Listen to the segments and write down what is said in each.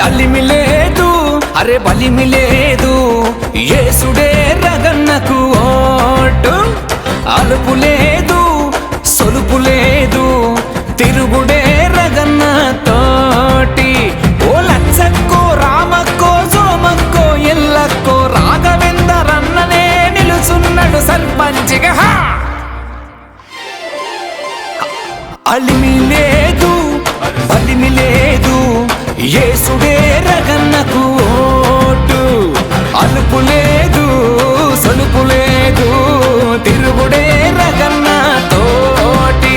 అలిమి లేదు అరే బలిమి లేదు యేసుడే రగన్నకు ఓటు అలుపు లేదు సొలుపు లేదు తిరుగుడే రగన్న తోటి ఓ లచ్చక్కో రామక్కో సోమక్కో ఎల్లక్కో రాఘవేందరన్ననే నిలుచున్నాడు సర్పంచిగా అలిమి లేదు బలిమి లేదు యేసుడే రగన్నకు ఓటు అలుపు లేదు సొలుపు లేదు తిరుగుడే రగన్న తోటి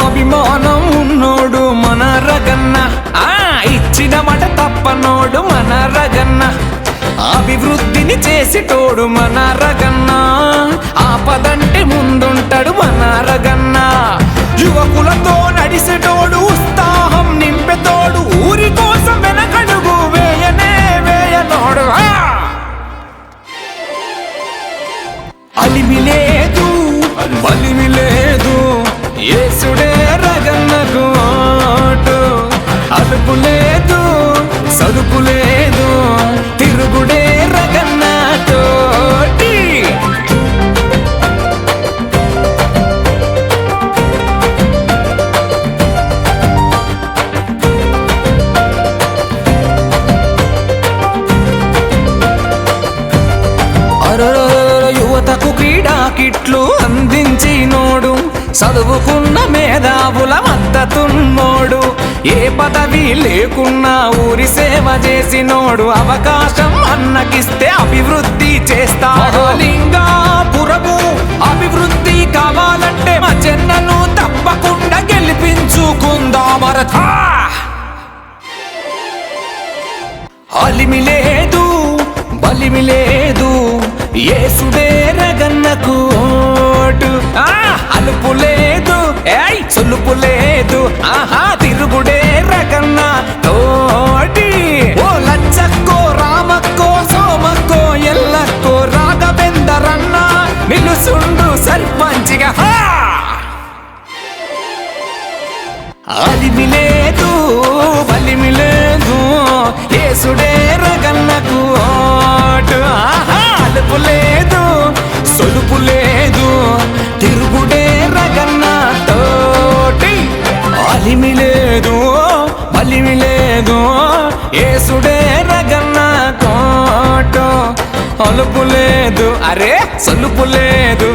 అభిమానం ఉన్నోడు మన రగన్న ఇచ్చిన మాట తప్పనోడు మన రగన్న అభివృద్ధిని చేసేటోడు మన రగన్న ఆపదంటే ముందుంటాడు మన రగన్న యువకులతో నడిసేటోడు ఉత్సాహం నింపెతోడు ఊరి కోసం వెనకడుగు వేయనే వేయనోడు అలిమి లేదు బలిమి లేదు యేసుడే రగన్నకు ఓటు అలుపు లేదు సలుపు లేదు తిరుగుడే రగన్న తోటి యువతకు క్రీడా కిట్లు అందించినోడు చదువుకున్న మేధావుల మద్దతున్నోడు ఏ పదవి లేకున్నా ఊరి సేవ చేసినోడు అవకాశం అన్నకిస్తే అభివృద్ధి చేస్తాడు లింగాపురము అభివృద్ధి కావాలంటే మా చెన్నను తప్పకుండా గెలిపించుకుందామరథ అలిమి లేదు బలిమి లేదు యేసుడే రగన్నకు ఓటు అలుపు లేదు సొలుపు లేదు తిరుగుడే రగన్న తోటి ఓ లచ్చక్కో రామక్కో సోమక్కో ఎల్లక్కో రాఘవేందరన్న నిలుసుండు సర్పంచిగా అలిమి లేదు బలిమి లేదు యేసుడే రగన్నకు ఓటు అలుపు లేదు సొలుపు లేదు తిరుగుడే రగన్న తోటి అలిమి లేదు బలిమి లేదు యేసుడే రగన్న కోటు అలుపు లేదు అరే సొలుపు లేదు